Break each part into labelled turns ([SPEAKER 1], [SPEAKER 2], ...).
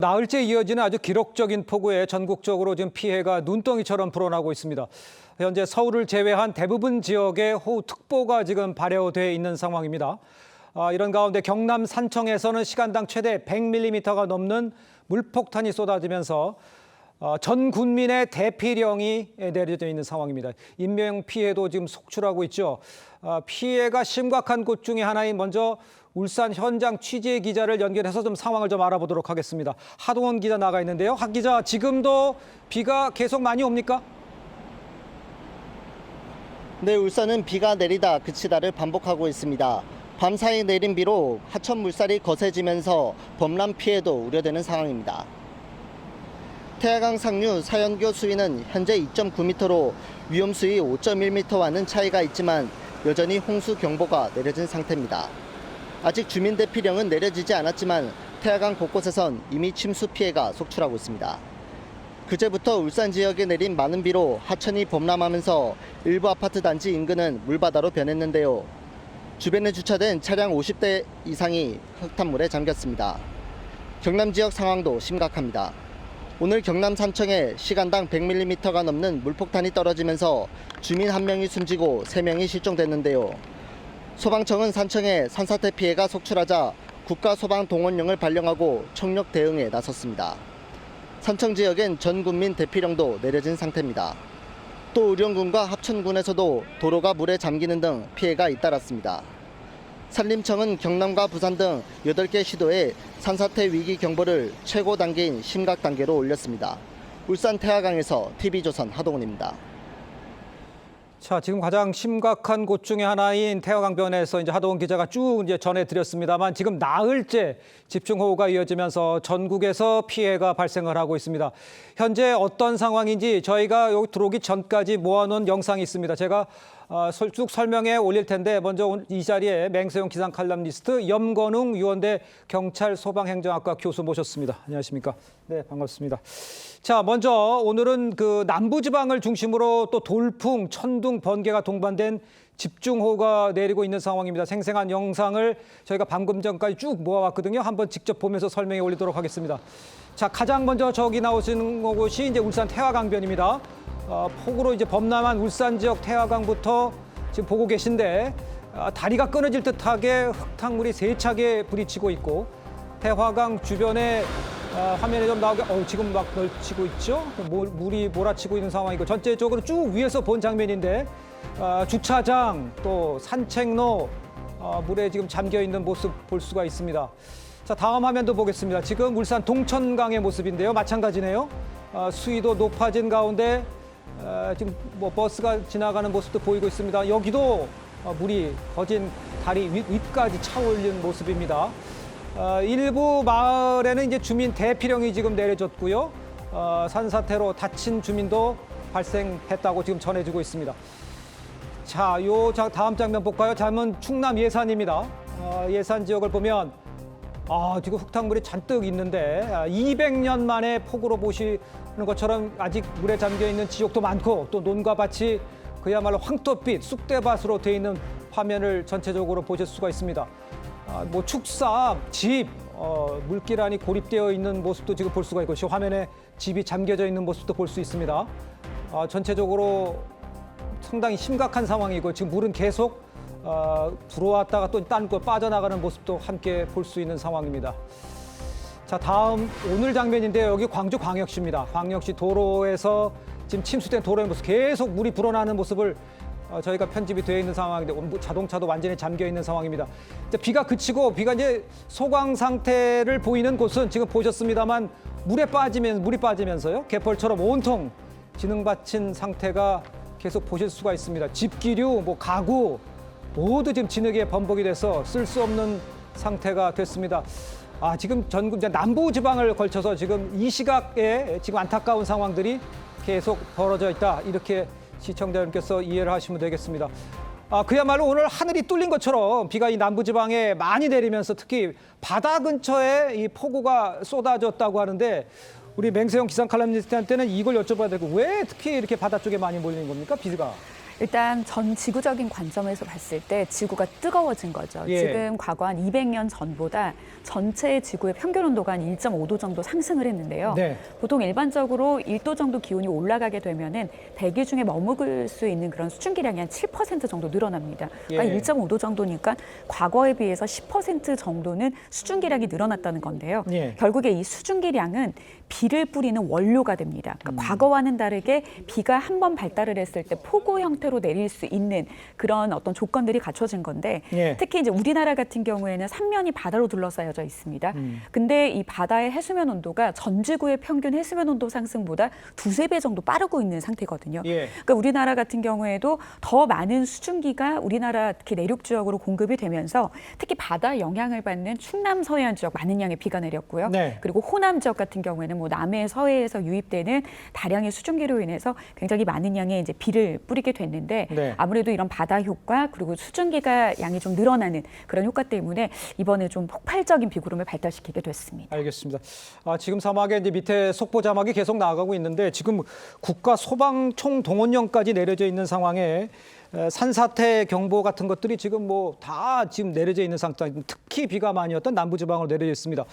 [SPEAKER 1] 나흘째 이어지는 아주 기록적인 폭우에 전국적으로 지금 피해가 눈덩이처럼 불어나고 있습니다. 현재 서울을 제외한 대부분 지역에 호우특보가 지금 발효돼 있는 상황입니다. 이런 가운데 경남 산청에서는 시간당 최대 100mm가 넘는 물폭탄이 쏟아지면서 전 군민의 대피령이 내려져 있는 상황입니다. 인명 피해도 지금 속출하고 있죠. 피해가 심각한 곳 중에 하나인 먼저 울산 현장 취재 기자를 연결해서 좀 상황을 좀 알아보도록 하겠습니다. 하동원 기자 나가 있는데요. 하 기자, 지금도 비가 계속 많이 옵니까?
[SPEAKER 2] 네, 울산은 비가 내리다 그치다를 반복하고 있습니다. 밤사이 내린 비로 하천 물살이 거세지면서 범람 피해도 우려되는 상황입니다. 태화강 상류 사연교 수위는 현재 2.9m로 위험 수위 5.1m와는 차이가 있지만 여전히 홍수 경보가 내려진 상태입니다. 아직 주민 대피령은 내려지지 않았지만 태화강 곳곳에선 이미 침수 피해가 속출하고 있습니다. 그제부터 울산 지역에 내린 많은 비로 하천이 범람하면서 일부 아파트 단지 인근은 물바다로 변했는데요. 주변에 주차된 차량 50대 이상이 흙탕물에 잠겼습니다. 경남 지역 상황도 심각합니다. 오늘 경남 산청에 시간당 100mm가 넘는 물폭탄이 떨어지면서 주민 1명이 숨지고 3명이 실종됐는데요. 소방청은 산청에 산사태 피해가 속출하자 국가소방동원령을 발령하고 총력 대응에 나섰습니다. 산청 지역엔 전 군민 대피령도 내려진 상태입니다. 또 의령군과 합천군에서도 도로가 물에 잠기는 등 피해가 잇따랐습니다. 산림청은 경남과 부산 등 8개 시도에 산사태 위기 경보를 최고 단계인 심각 단계로 올렸습니다. 울산 태화강에서 TV조선 하동훈입니다.
[SPEAKER 1] 자, 지금 가장 심각한 곳 중에 하나인 태화강변에서 이제 하동원 기자가 쭉 이제 전해드렸습니다만 지금 나흘째 집중호우가 이어지면서 전국에서 피해가 발생을 하고 있습니다. 현재 어떤 상황인지 저희가 여기 들어오기 전까지 모아놓은 영상이 있습니다. 제가 쭉 설명해 올릴 텐데 먼저 이 자리에 맹세용 기상 칼럼니스트 염건웅 유원대 경찰 소방행정학과 교수 모셨습니다. 안녕하십니까? 네, 반갑습니다. 자, 먼저 오늘은 그 남부지방을 중심으로 또 돌풍, 천둥, 번개가 동반된 집중호우가 내리고 있는 상황입니다. 생생한 영상을 저희가 방금 전까지 쭉 모아왔거든요. 한번 직접 보면서 설명해 올리도록 하겠습니다. 자, 가장 먼저 저기 나오시는 곳이 이제 울산 태화강변입니다. 폭우로 이제 범람한 울산 지역 태화강부터 지금 보고 계신데 다리가 끊어질 듯하게 흙탕물이 세차게 부딪히고 있고 태화강 주변에 화면에 좀 나오게 지금 막 널치고 있죠. 물이 몰아치고 있는 상황이고 전체적으로 쭉 위에서 본 장면인데 주차장 또 산책로 물에 지금 잠겨 있는 모습 볼 수가 있습니다. 자, 다음 화면도 보겠습니다. 지금 울산 동천강의 모습인데요. 마찬가지네요. 수위도 높아진 가운데 지금 뭐 버스가 지나가는 모습도 보이고 있습니다. 여기도 물이 거진 다리 윗까지 차올린 모습입니다. 일부 마을에는 이제 주민 대피령이 지금 내려졌고요. 산사태로 다친 주민도 발생했다고 지금 전해지고 있습니다. 자, 다음 장면 볼까요? 다음은 충남 예산입니다. 예산 지역을 보면 지금 흙탕물이 잔뜩 있는데 200년 만에 폭우로 보시는 것처럼 아직 물에 잠겨 있는 지역도 많고 또 논과 밭이 그야말로 황토빛 쑥대밭으로 되어 있는 화면을 전체적으로 보실 수가 있습니다. 뭐 축사, 집, 물기란이 고립되어 있는 모습도 지금 볼 수가 있고 화면에 집이 잠겨져 있는 모습도 볼 수 있습니다. 전체적으로 상당히 심각한 상황이고 지금 물은 계속 들어왔다가 또 딴 곳 빠져나가는 모습도 함께 볼 수 있는 상황입니다. 자, 다음 오늘 장면인데 여기 광주광역시입니다. 광역시 도로에서 지금 침수된 도로의 모습 계속 물이 불어나는 모습을 저희가 편집이 되어 있는 상황인데 자동차도 완전히 잠겨 있는 상황입니다. 비가 그치고 비가 이제 소강 상태를 보이는 곳은 지금 보셨습니다만 물이 빠지면서요. 개펄처럼 온통 진흙받친 상태가 계속 보실 수가 있습니다. 집기류, 가구 모두 지금 진흙에 범벅이 돼서 쓸 수 없는 상태가 됐습니다. 지금 전국 이제 남부 지방을 걸쳐서 지금 이 시각에 지금 안타까운 상황들이 계속 벌어져 있다. 이렇게 시청자 여러분께서 이해를 하시면 되겠습니다. 그야말로 오늘 하늘이 뚫린 것처럼 비가 이 남부 지방에 많이 내리면서 특히 바다 근처에 이 폭우가 쏟아졌다고 하는데 우리 맹세형 기상 칼럼니스트한테는 이걸 여쭤봐야 되고 왜 특히 이렇게 바다 쪽에 많이 몰리는 겁니까? 비가?
[SPEAKER 3] 일단 전 지구적인 관점에서 봤을 때 지구가 뜨거워진 거죠.
[SPEAKER 1] 예.
[SPEAKER 3] 지금 과거 한 200년 전보다 전체 지구의 평균 온도가 한 1.5도 정도 상승을 했는데요.
[SPEAKER 1] 네.
[SPEAKER 3] 보통 일반적으로 1도 정도 기온이 올라가게 되면은 대기 중에 머무를 수 있는 그런 수증기량이 한 7% 정도 늘어납니다. 그러니까
[SPEAKER 1] 예.
[SPEAKER 3] 1.5도 정도니까 과거에 비해서 10% 정도는 수증기량이 늘어났다는 건데요.
[SPEAKER 1] 예.
[SPEAKER 3] 결국에 이 수증기량은 비를 뿌리는 원료가 됩니다. 그러니까 과거와는 다르게 비가 한 번 발달을 했을 때 폭우 형태로 내릴 수 있는 그런 어떤 조건들이 갖춰진 건데
[SPEAKER 1] 예.
[SPEAKER 3] 특히 이제 우리나라 같은 경우에는 삼면이 바다로 둘러싸여져 있습니다. 근데 이 바다의 해수면 온도가 전 지구의 평균 해수면 온도 상승보다 두세 배 정도 빠르고 있는 상태거든요.
[SPEAKER 1] 예.
[SPEAKER 3] 그러니까 우리나라 같은 경우에도 더 많은 수증기가 우리나라 특히 내륙 지역으로 공급이 되면서 특히 바다 영향을 받는 충남 서해안 지역 많은 양의 비가 내렸고요.
[SPEAKER 1] 네.
[SPEAKER 3] 그리고 호남 지역 같은 경우에는 뭐 남해 서해에서 유입되는 다량의 수증기로 인해서 굉장히 많은 양의 이제 비를 뿌리게 됐는데
[SPEAKER 1] 네.
[SPEAKER 3] 아무래도 이런 바다 효과 그리고 수증기가 양이 좀 늘어나는 그런 효과 때문에 이번에 좀 폭발적인 비구름을 발달시키게 됐습니다.
[SPEAKER 1] 알겠습니다. 지금 사막에 이제 밑에 속보 자막이 계속 나가고 있는데 지금 국가 소방총 동원령까지 내려져 있는 상황에 산사태 경보 같은 것들이 지금 뭐 다 지금 내려져 있는 상태. 특히 비가 많이 왔던 남부지방으로 내려져 있습니다.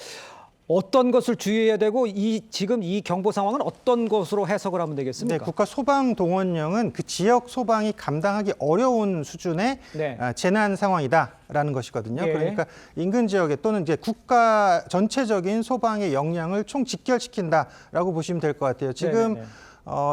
[SPEAKER 1] 어떤 것을 주의해야 되고 지금 이 경보 상황은 어떤 것으로 해석을 하면 되겠습니까?
[SPEAKER 4] 네, 국가 소방 동원령은 그 지역 소방이 감당하기 어려운 수준의
[SPEAKER 1] 네.
[SPEAKER 4] 재난 상황이다라는 것이거든요.
[SPEAKER 1] 예.
[SPEAKER 4] 그러니까 인근 지역에 또는 이제 국가 전체적인 소방의 역량을 총 직결시킨다라고 보시면 될 것 같아요. 지금
[SPEAKER 1] 네네네.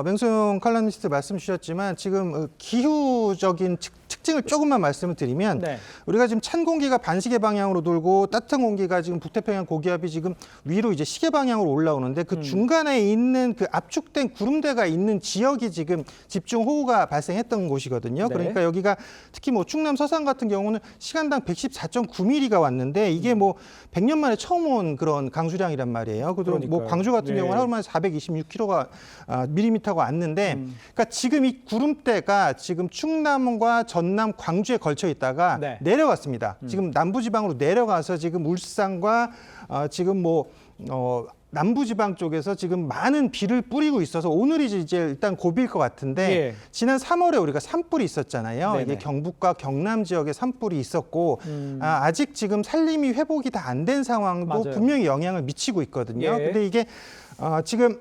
[SPEAKER 4] 맹수용 칼럼니스트 말씀 주셨지만 지금 기후적인 특징을 조금만 말씀을 드리면
[SPEAKER 1] 네.
[SPEAKER 4] 우리가 지금 찬 공기가 반시계 방향으로 돌고 따뜻한 공기가 지금 북태평양 고기압이 지금 위로 이제 시계 방향으로 올라오는데 그 중간에 있는 그 압축된 구름대가 있는 지역이 지금 집중호우가 발생했던 곳이거든요.
[SPEAKER 1] 네.
[SPEAKER 4] 그러니까 여기가 특히 뭐 충남 서산 같은 경우는 시간당 114.9mm가 왔는데 이게 뭐 100년 만에 처음 온 그런 강수량이란 말이에요. 그리고 뭐
[SPEAKER 1] 그러니까요.
[SPEAKER 4] 광주 같은
[SPEAKER 1] 네.
[SPEAKER 4] 경우는 하루 만에 426km가 밀리미터가 왔는데 그러니까 지금 이 구름대가 지금 충남과 전남, 광주에 걸쳐 있다가
[SPEAKER 1] 네.
[SPEAKER 4] 내려갔습니다. 지금 남부지방으로 내려가서 지금 울산과 지금 뭐 남부지방 쪽에서 지금 많은 비를 뿌리고 있어서 오늘이 이제 일단 고비일 것 같은데
[SPEAKER 1] 예.
[SPEAKER 4] 지난 3월에 우리가 산불이 있었잖아요.
[SPEAKER 1] 네네.
[SPEAKER 4] 이게 경북과 경남 지역에 산불이 있었고 아직 지금 살림이 회복이 다 안 된 상황도
[SPEAKER 1] 맞아요.
[SPEAKER 4] 분명히 영향을 미치고 있거든요.
[SPEAKER 1] 예.
[SPEAKER 4] 근데 이게 지금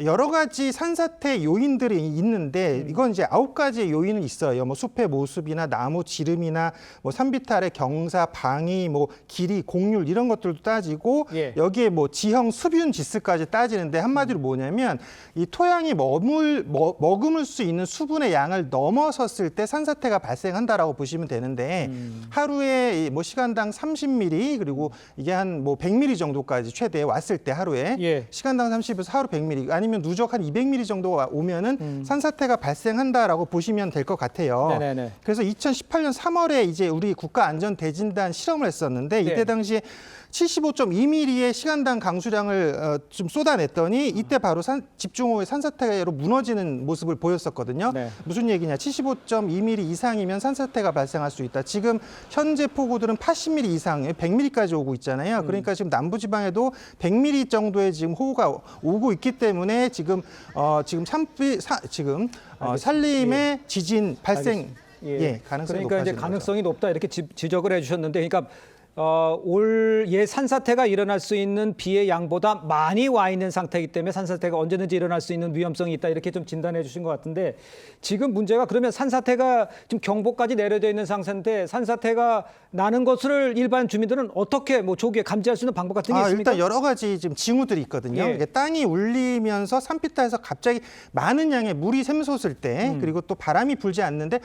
[SPEAKER 4] 여러 가지 산사태 요인들이 있는데 이건 이제 9가지의 요인은 있어요. 뭐 숲의 모습이나 나무 지름이나 뭐 산비탈의 경사, 방이, 뭐 길이, 곡률 이런 것들도 따지고
[SPEAKER 1] 예.
[SPEAKER 4] 여기에 뭐 지형, 수분 지수까지 따지는데 한마디로 뭐냐면 이 토양이 머금을 수 있는 수분의 양을 넘어섰을 때 산사태가 발생한다라고 보시면 되는데 하루에 뭐 시간당 30mm 그리고 이게 한 뭐 100mm 정도까지 최대 왔을 때 하루에
[SPEAKER 1] 예.
[SPEAKER 4] 시간당 30에서 하루 100mm 아니면 누적 한 200mm 정도가 오면은 산사태가 발생한다라고 보시면 될 것 같아요.
[SPEAKER 1] 네네네.
[SPEAKER 4] 그래서 2018년 3월에 이제 우리 국가안전대진단 실험을 했었는데 이때
[SPEAKER 1] 네.
[SPEAKER 4] 당시에 75.2mm의 시간당 강수량을 좀 쏟아냈더니 이때 바로 집중호우의 산사태로 무너지는 모습을 보였었거든요.
[SPEAKER 1] 네.
[SPEAKER 4] 무슨 얘기냐? 75.2mm 이상이면 산사태가 발생할 수 있다. 지금 현재 폭우들은 80mm 이상, 100mm까지 오고 있잖아요. 그러니까 지금 남부지방에도 100mm 정도의 지금 호우가 오고 있기 때문에 지금 산림의 지진 발생 가능성이
[SPEAKER 1] 그러니까 이제
[SPEAKER 4] 높아지는
[SPEAKER 1] 가능성이 높다 이렇게 지적을 해주셨는데, 그러니까 올 산사태가 일어날 수 있는 비의 양보다 많이 와 있는 상태이기 때문에 산사태가 언제든지 일어날 수 있는 위험성이 있다 이렇게 좀 진단해 주신 것 같은데, 지금 문제가 그러면 산사태가 지금 경보까지 내려져 있는 상태인데 산사태가 나는 것을 일반 주민들은 어떻게 뭐 조기에 감지할 수 있는 방법 같은 게 있습니까?
[SPEAKER 4] 일단 여러 가지 지금 징후들이 있거든요.
[SPEAKER 1] 예.
[SPEAKER 4] 이게 땅이 울리면서 산비탈에서 갑자기 많은 양의 물이 샘솟을 때 그리고 또 바람이 불지 않는데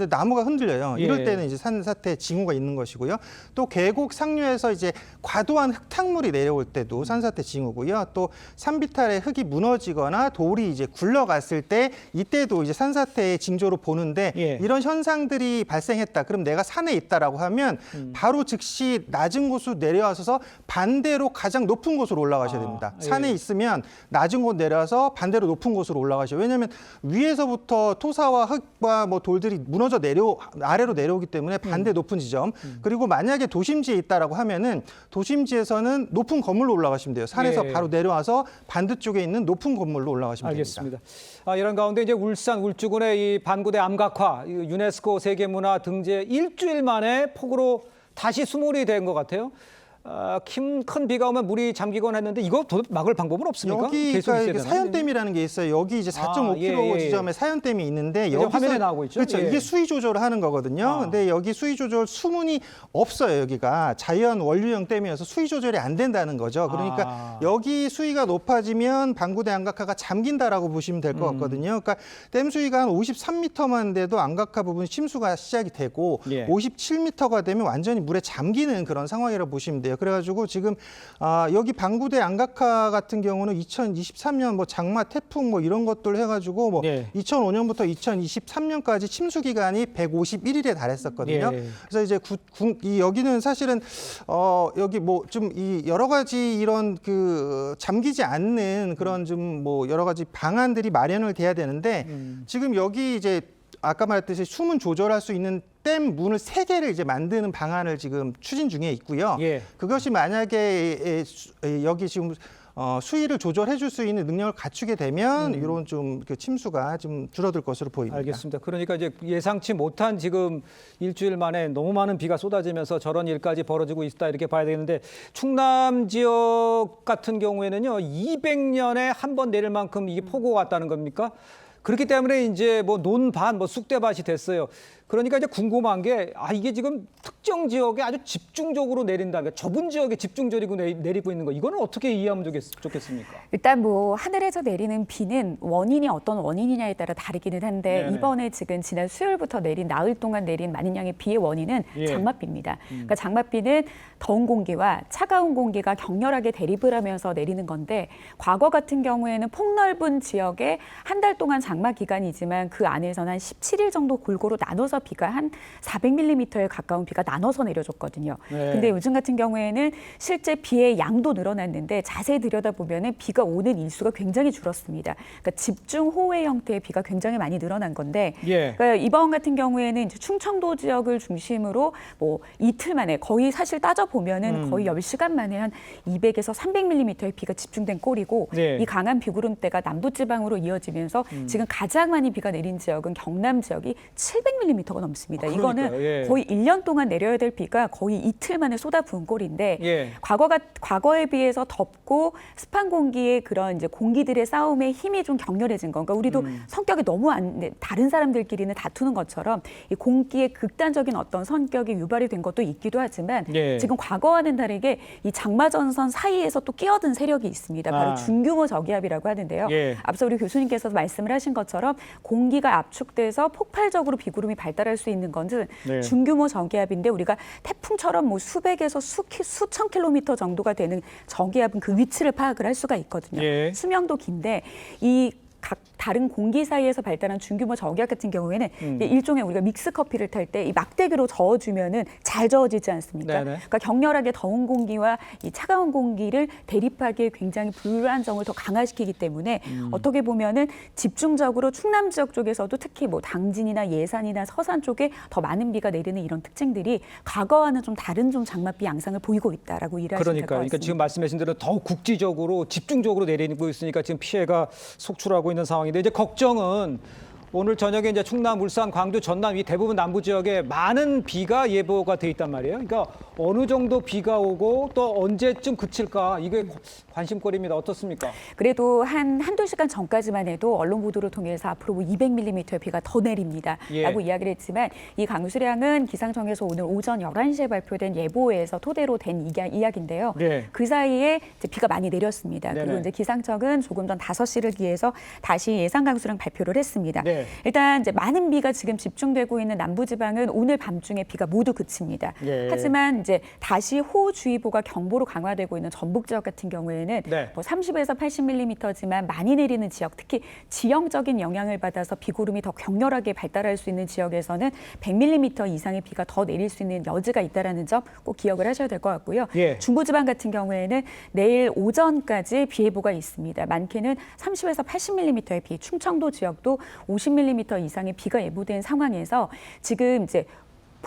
[SPEAKER 4] 나무가 흔들려요.
[SPEAKER 1] 예.
[SPEAKER 4] 이럴 때는 이제 산사태 징후가 있는 것이고요. 또 계곡 상류에서 이제 과도한 흙탕물이 내려올 때도 산사태 징후고요. 또 산비탈에 흙이 무너지거나 돌이 이제 굴러갔을 때 이때도 이제 산사태의 징조로 보는데
[SPEAKER 1] 예.
[SPEAKER 4] 이런 현상들이 발생했다. 그럼 내가 산에 있다라고 하면 바로 즉시 낮은 곳으로 내려와서 반대로 가장 높은 곳으로 올라가셔야 됩니다.
[SPEAKER 1] 예.
[SPEAKER 4] 산에 있으면 낮은 곳 내려와서 반대로 높은 곳으로 올라가셔야. 왜냐하면 위에서부터 토사와 흙과 뭐 돌들이 무너져 아래로 내려오기 때문에 반대 높은 지점. 그리고 만약에 만약에 도심지에 있다라고 하면은 도심지에서는 높은 건물로 올라가시면 돼요. 산에서
[SPEAKER 1] 예.
[SPEAKER 4] 바로 내려와서 반대쪽에 있는 높은 건물로 올라가시면
[SPEAKER 1] 알겠습니다.
[SPEAKER 4] 됩니다.
[SPEAKER 1] 이런 가운데 이제 울산 울주군의 이 반구대 암각화, 이 유네스코 세계문화 등재 일주일 만에 폭우로 다시 수몰이 된 것 같아요. 큰 비가 오면 물이 잠기곤 했는데 이거 도대체 막을 방법은 없습니까?
[SPEAKER 4] 여기
[SPEAKER 1] 계속 있어야 되나요?
[SPEAKER 4] 사연댐이라는 게 있어요. 여기 이제 4.5km
[SPEAKER 1] 예.
[SPEAKER 4] 지점에 사연댐이 있는데
[SPEAKER 1] 이제
[SPEAKER 4] 여기서
[SPEAKER 1] 화면에 나오고 있죠?
[SPEAKER 4] 그렇죠.
[SPEAKER 1] 예.
[SPEAKER 4] 이게 수위 조절을 하는 거거든요. 근데 여기 수위 조절 수문이 없어요. 여기가 자연 원류형 댐이어서 수위 조절이 안 된다는 거죠. 그러니까 여기 수위가 높아지면 방구대 암각화가 잠긴다라고 보시면 될 것 같거든요. 그러니까 댐 수위가 한 53m만 돼도 암각화 부분 침수가 시작이 되고
[SPEAKER 1] 예.
[SPEAKER 4] 57m가 되면 완전히 물에 잠기는 그런 상황이라고 보시면 돼요. 그래가지고 지금 여기 방구대 암각화 같은 경우는 2023년 뭐 장마, 태풍 뭐 이런 것들 해가지고 뭐
[SPEAKER 1] 예.
[SPEAKER 4] 2005년부터 2023년까지 침수 기간이 151일에 달했었거든요.
[SPEAKER 1] 예.
[SPEAKER 4] 그래서 이제 여기는 사실은 여기 뭐 좀 이 여러 가지 이런 그 잠기지 않는 그런 좀 뭐 여러 가지 방안들이 마련을 돼야 되는데 지금 여기 이제 아까 말했듯이 수문 조절할 수 있는 댐 문을 3개를 이제 만드는 방안을 지금 추진 중에 있고요.
[SPEAKER 1] 예.
[SPEAKER 4] 그것이 만약에 여기 지금 수위를 조절해 줄 수 있는 능력을 갖추게 되면 이런 좀 그 침수가 좀 줄어들 것으로 보입니다.
[SPEAKER 1] 알겠습니다. 그러니까 이제 예상치 못한 지금 일주일 만에 너무 많은 비가 쏟아지면서 저런 일까지 벌어지고 있다 이렇게 봐야 되는데 충남 지역 같은 경우에는요 200년에 한 번 내릴 만큼 이게 폭우가 왔다는 겁니까? 그렇기 때문에 이제 뭐 논밭, 뭐 쑥대밭이 됐어요. 그러니까 이제 궁금한 게 이게 지금 특정 지역에 아주 집중적으로 내린다. 그러니까 좁은 지역에 집중적으로 내리고 있는 거. 이거는 어떻게 이해하면 좋겠습니까?
[SPEAKER 3] 일단 뭐 하늘에서 내리는 비는 원인이 어떤 원인이냐에 따라 다르기는 한데
[SPEAKER 1] 네네.
[SPEAKER 3] 이번에 지금 지난 수요일부터 내린 나흘 동안 내린 많은 양의 비의 원인은
[SPEAKER 1] 예.
[SPEAKER 3] 장맛비입니다. 그러니까 장맛비는 더운 공기와 차가운 공기가 격렬하게 대립을 하면서 내리는 건데 과거 같은 경우에는 폭넓은 지역에 한 달 동안 장마 기간이지만 그 안에서는 한 17일 정도 골고루 나눠서 비가 한 400mm에 가까운 비가 나눠서 내려줬거든요.
[SPEAKER 1] 네.
[SPEAKER 3] 근데 요즘 같은 경우에는 실제 비의 양도 늘어났는데 자세히 들여다보면 비가 오는 일수가 굉장히 줄었습니다. 그러니까 집중호우의 형태의 비가 굉장히 많이 늘어난 건데
[SPEAKER 1] 예.
[SPEAKER 3] 그러니까 이번 같은 경우에는 이제 충청도 지역을 중심으로 뭐 이틀 만에 거의 사실 따져보면은 거의 10시간 만에 한 200에서 300mm의 비가 집중된 꼴이고
[SPEAKER 1] 네.
[SPEAKER 3] 이 강한 비구름대가 남부지방으로 이어지면서 지금 가장 많이 비가 내린 지역은 경남 지역이 700mm가 넘습니다. 이거는
[SPEAKER 1] 그러니까요. 예.
[SPEAKER 3] 거의 1년 동안 내려야 될 비가 거의 이틀 만에 쏟아부은 꼴인데
[SPEAKER 1] 예.
[SPEAKER 3] 과거에 비해서 덥고 습한 공기의 그런 이제 공기들의 싸움의 힘이 좀 격렬해진 건. 그러니까 우리도 성격이 너무 다른 사람들끼리는 다투는 것처럼 이 공기의 극단적인 어떤 성격이 유발이 된 것도 있기도 하지만
[SPEAKER 1] 예.
[SPEAKER 3] 지금 과거와는 다르게 이 장마전선 사이에서 또 끼어든 세력이 있습니다. 바로 중규모 저기압이라고 하는데요.
[SPEAKER 1] 예.
[SPEAKER 3] 앞서 우리 교수님께서도 말씀을 하신 것처럼 공기가 압축돼서 폭발적으로 비구름이 발달할 수 있는 것은
[SPEAKER 1] 네.
[SPEAKER 3] 중규모 저기압인데 우리가 태풍처럼 뭐 수백에서 수천 킬로미터 정도가 되는 저기압은 그 위치를 파악을 할 수가 있거든요.
[SPEAKER 1] 예.
[SPEAKER 3] 수명도 긴데 이 각 다른 공기 사이에서 발달한 중규모 저기압 같은 경우에는 일종의 우리가 믹스 커피를 탈 때 이 막대기로 저어주면은 잘 저어지지 않습니까?
[SPEAKER 1] 네네.
[SPEAKER 3] 그러니까 격렬하게 더운 공기와 이 차가운 공기를 대립하기에 굉장히 불안정을 더 강화시키기 때문에 어떻게 보면은 집중적으로 충남 지역 쪽에서도 특히 뭐 당진이나 예산이나 서산 쪽에 더 많은 비가 내리는 이런 특징들이 과거와는 좀 다른 좀 장맛비 양상을 보이고 있다라고 이해하시면 될 것 같습니다.
[SPEAKER 1] 그러니까 지금 말씀하신 대로 더욱 국지적으로 집중적으로 내리고 있으니까 지금 피해가 속출하고 있는 상황인데 이제 걱정은 오늘 저녁에 이제 충남, 울산, 광주, 전남 이 대부분 남부 지역에 많은 비가 예보가 돼 있단 말이에요. 그러니까 어느 정도 비가 오고 또 언제쯤 그칠까 이게 관심거리입니다. 어떻습니까?
[SPEAKER 3] 그래도 한두 시간 전까지만 해도 언론 보도를 통해서 앞으로 뭐 200mm의 비가 더 내립니다.
[SPEAKER 1] 예.
[SPEAKER 3] 라고 이야기를 했지만 이 강수량은 기상청에서 오늘 오전 11시에 발표된 예보에서 토대로 된 이야기인데요.
[SPEAKER 1] 네.
[SPEAKER 3] 그 사이에 이제 비가 많이 내렸습니다.
[SPEAKER 1] 네네.
[SPEAKER 3] 그리고 이제 기상청은 조금 전 5시를 기해서 다시 예상 강수량 발표를 했습니다.
[SPEAKER 1] 네.
[SPEAKER 3] 일단 이제 많은 비가 지금 집중되고 있는 남부지방은 오늘 밤중에 비가 모두 그칩니다.
[SPEAKER 1] 예.
[SPEAKER 3] 하지만 이제 다시 호우주의보가 경보로 강화되고 있는 전북 지역 같은 경우에는
[SPEAKER 1] 네.
[SPEAKER 3] 뭐 30에서 80mm지만 많이 내리는 지역, 특히 지형적인 영향을 받아서 비구름이 더 격렬하게 발달할 수 있는 지역에서는 100mm 이상의 비가 더 내릴 수 있는 여지가 있다는 점 꼭 기억을 하셔야 될 것 같고요.
[SPEAKER 1] 예.
[SPEAKER 3] 중부지방 같은 경우에는 내일 오전까지 비 예보가 있습니다. 많게는 30에서 80mm의 비, 충청도 지역도 50mm 이상의 비가 예보된 상황에서 지금 이제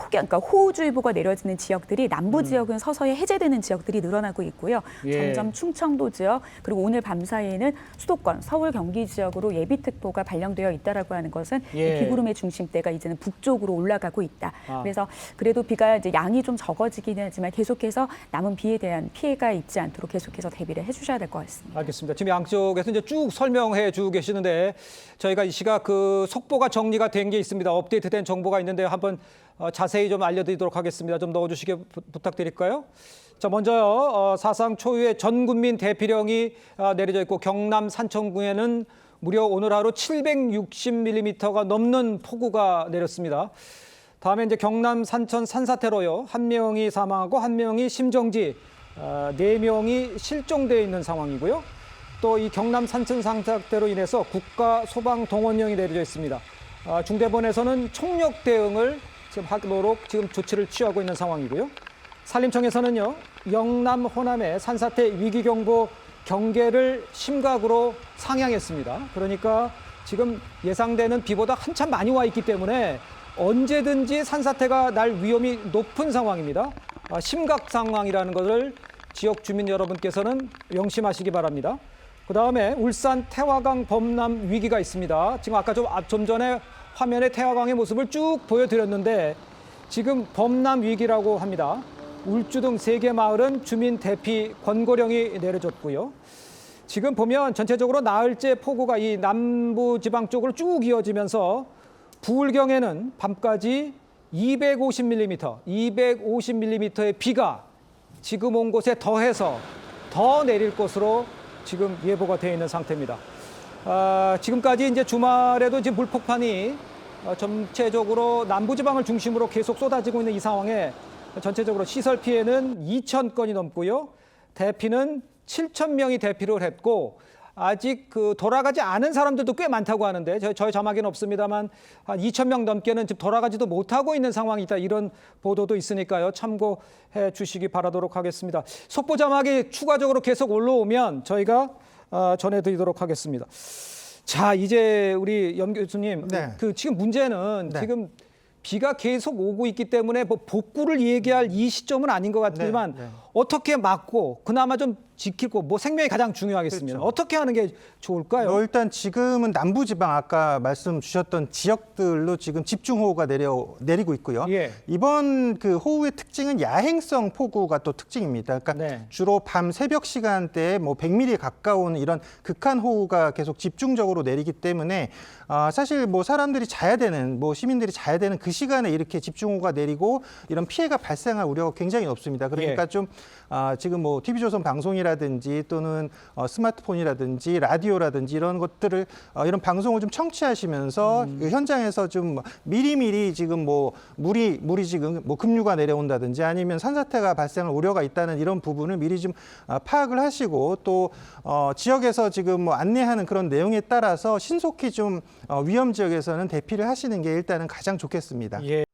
[SPEAKER 3] 그러니까 호우주의보가 내려지는 지역들이 남부 지역은 서서히 해제되는 지역들이 늘어나고 있고요.
[SPEAKER 1] 예.
[SPEAKER 3] 점점 충청도 지역 그리고 오늘 밤 사이에는 수도권, 서울, 경기 지역으로 예비특보가 발령되어 있다라고 하는 것은
[SPEAKER 1] 예.
[SPEAKER 3] 이 비구름의 중심대가 이제는 북쪽으로 올라가고 있다.
[SPEAKER 1] 아.
[SPEAKER 3] 그래서 그래도 비가 이제 양이 좀 적어지긴 하지만 계속해서 남은 비에 대한 피해가 있지 않도록 계속해서 대비를 해주셔야 될 것 같습니다.
[SPEAKER 1] 알겠습니다. 지금 양쪽에서 이제 쭉 설명해 주고 계시는데 저희가 이 시각 그 속보가 정리가 된 게 있습니다. 업데이트된 정보가 있는데 한번 자세히 좀 알려드리도록 하겠습니다. 좀 넣어주시기 부탁드릴까요? 자, 먼저요. 사상 초유의 전 국민 대피령이 내려져 있고 경남 산청군에는 무려 오늘 하루 760mm가 넘는 폭우가 내렸습니다. 다음에 이제 경남 산천 산사태로요. 1명이 사망하고 1명이 심정지, 4명이 실종되어 있는 상황이고요. 또 이 경남 산천 산사태로 인해서 국가 소방 동원령이 내려져 있습니다. 중대본에서는 총력 대응을 지금 하도록 지금 조치를 취하고 있는 상황이고요. 산림청에서는요, 영남, 호남의 산사태 위기경보 경계를 심각으로 상향했습니다. 그러니까 지금 예상되는 비보다 한참 많이 와 있기 때문에 언제든지 산사태가 날 위험이 높은 상황입니다. 심각 상황이라는 것을 지역 주민 여러분께서는 명심하시기 바랍니다. 그다음에 울산 태화강 범람 위기가 있습니다. 지금 아까 좀 전에 화면에 태화강의 모습을 쭉 보여드렸는데 지금 범람 위기라고 합니다. 울주 등 3개 마을은 주민 대피 권고령이 내려졌고요. 지금 보면 전체적으로 나흘째 폭우가 이 남부 지방 쪽으로 쭉 이어지면서 부울경에는 밤까지 250mm의 비가 지금 온 곳에 더해서 더 내릴 것으로 지금 예보가 되어 있는 상태입니다. 지금까지 이제 주말에도 지금 물폭탄이 전체적으로 남부지방을 중심으로 계속 쏟아지고 있는 이 상황에 전체적으로 시설 피해는 2,000건이 넘고요. 대피는 7,000명이 대피를 했고 아직 그 돌아가지 않은 사람들도 꽤 많다고 하는데 저희 자막에는 없습니다만 한 2,000명 넘게는 지금 돌아가지도 못하고 있는 상황이 있다. 이런 보도도 있으니까요. 참고해 주시기 바라도록 하겠습니다. 속보 자막이 추가적으로 계속 올라오면 저희가 전해드리도록 하겠습니다. 자, 이제 우리 염 교수님,
[SPEAKER 4] 네.
[SPEAKER 1] 그 지금 문제는
[SPEAKER 4] 네.
[SPEAKER 1] 지금 비가 계속 오고 있기 때문에 뭐 복구를 얘기할 이 시점은 아닌 것 같지만
[SPEAKER 4] 네.
[SPEAKER 1] 어떻게 막고 그나마 좀 지키고 뭐 생명이 가장 중요하겠습니다.
[SPEAKER 4] 그렇죠.
[SPEAKER 1] 어떻게 하는 게 좋을까요?
[SPEAKER 4] 일단 지금은 남부지방 아까 말씀 주셨던 지역들로 지금 집중호우가 내리고 있고요.
[SPEAKER 1] 예.
[SPEAKER 4] 이번 그 호우의 특징은 야행성 폭우가 또 특징입니다. 그러니까
[SPEAKER 1] 네.
[SPEAKER 4] 주로 밤 새벽 시간대에 뭐 100mm에 가까운 이런 극한 호우가 계속 집중적으로 내리기 때문에 사실 뭐 사람들이 자야 되는 뭐 시민들이 자야 되는 그 시간에 이렇게 집중호우가 내리고 이런 피해가 발생할 우려가 굉장히 높습니다. 그러니까
[SPEAKER 1] 예.
[SPEAKER 4] 좀 지금 뭐 TV조선 방송이라든지 또는 스마트폰이라든지 라디오라든지 이런 것들을 이런 방송을 좀 청취하시면서 그 현장에서 좀 미리미리 지금 뭐 물이 지금 뭐 급류가 내려온다든지 아니면 산사태가 발생할 우려가 있다는 이런 부분을 미리 좀 파악을 하시고 또 지역에서 지금 뭐 안내하는 그런 내용에 따라서 신속히 좀 위험 지역에서는 대피를 하시는 게 일단은 가장 좋겠습니다.
[SPEAKER 1] 예.